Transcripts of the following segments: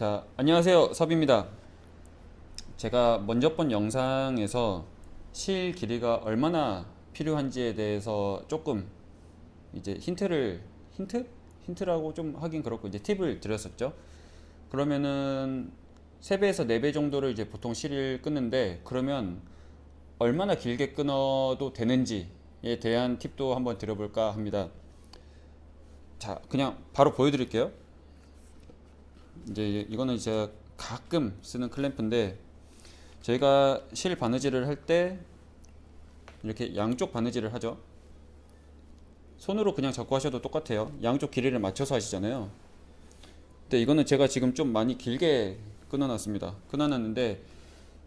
자, 안녕하세요. 섭입니다. 제가 먼저 본 영상에서 실 길이가 얼마나 필요한지에 대해서 조금 이제 힌트라고 좀 하긴 그렇고 이제 팁을 드렸었죠. 그러면은 3배에서 4배 정도를 이제 보통 실을 끊는데, 그러면 얼마나 길게 끊어도 되는지에 대한 팁도 한번 드려볼까 합니다. 자, 그냥 바로 보여드릴게요. 이제 이거는 제가 가끔 쓰는 클램프인데, 저희가 실 바느질을 할 때 이렇게 양쪽 바느질을 하죠. 손으로 그냥 잡고 하셔도 똑같아요. 양쪽 길이를 맞춰서 하시잖아요. 근데 이거는 제가 지금 좀 많이 길게 끊어놨습니다. 끊어놨는데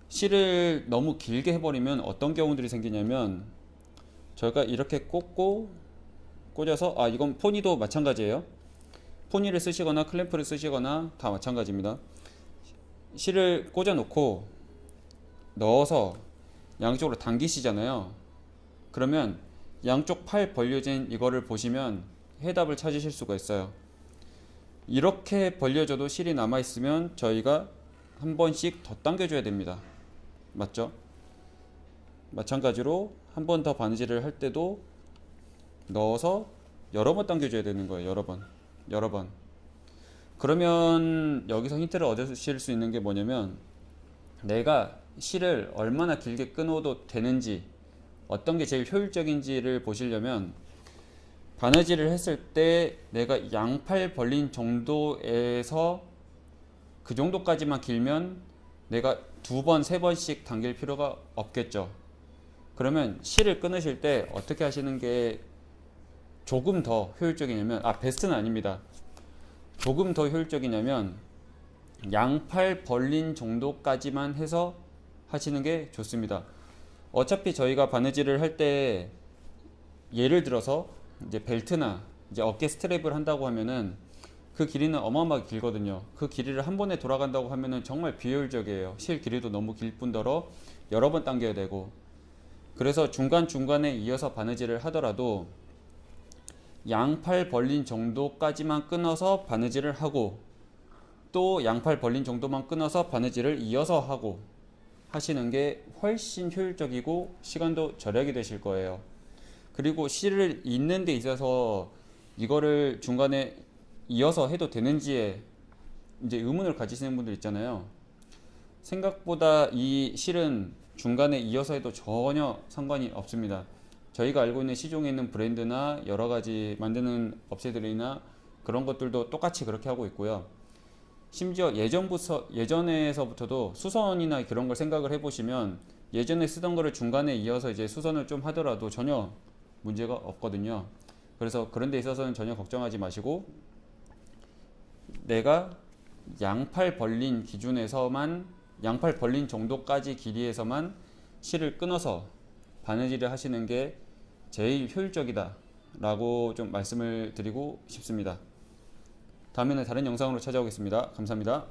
실을 너무 길게 해버리면 어떤 경우들이 생기냐면, 저희가 이렇게 꽂아서, 이건 포니도 마찬가지예요. 포니를 쓰시거나 클램프를 쓰시거나 다 마찬가지입니다. 실을 꽂아 놓고 넣어서 양쪽으로 당기시잖아요. 그러면 양쪽 팔 벌려진 이거를 보시면 해답을 찾으실 수가 있어요. 이렇게 벌려져도 실이 남아있으면 저희가 한 번씩 더 당겨줘야 됩니다. 맞죠? 마찬가지로 한 번 더 바느질을 할 때도 넣어서 여러 번 당겨줘야 되는 거예요. 여러 번. 그러면 여기서 힌트를 얻으실 수 있는 게 뭐냐면, 내가 실을 얼마나 길게 끊어도 되는지, 어떤 게 제일 효율적인지를 보시려면, 바느질을 했을 때 내가 양팔 벌린 정도에서 그 정도까지만 길면 내가 2번, 3번씩 당길 필요가 없겠죠. 그러면 실을 끊으실 때 어떻게 하시는 게 조금 더 효율적이냐면, 베스트는 아닙니다. 조금 더 효율적이냐면 양팔 벌린 정도까지만 해서 하시는 게 좋습니다. 어차피 저희가 바느질을 할 때, 예를 들어서 이제 벨트나 이제 어깨 스트랩을 한다고 하면은 그 길이는 어마어마하게 길거든요. 그 길이를 한 번에 돌아간다고 하면은 정말 비효율적이에요. 실 길이도 너무 길 뿐더러 여러 번 당겨야 되고. 그래서 중간중간에 이어서 바느질을 하더라도 양팔 벌린 정도까지만 끊어서 바느질을 하고, 또 양팔 벌린 정도만 끊어서 바느질을 이어서 하고 하시는 게 훨씬 효율적이고 시간도 절약이 되실 거예요. 그리고 실을 잇는 데 있어서 이거를 중간에 이어서 해도 되는지에 이제 의문을 가지시는 분들 있잖아요. 생각보다 이 실은 중간에 이어서 해도 전혀 상관이 없습니다. 저희가 알고 있는 시중에 있는 브랜드나 여러 가지 만드는 업체들이나 그런 것들도 똑같이 그렇게 하고 있고요. 심지어 예전에서부터도 수선이나 그런 걸 생각을 해보시면, 예전에 쓰던 거를 중간에 이어서 이제 수선을 좀 하더라도 전혀 문제가 없거든요. 그래서 그런 데 있어서는 전혀 걱정하지 마시고, 내가 양팔 벌린 기준에서만, 양팔 벌린 정도까지 길이에서만 실을 끊어서 바느질을 하시는 게 제일 효율적이다 라고 좀 말씀을 드리고 싶습니다. 다음에는 다른 영상으로 찾아오겠습니다. 감사합니다.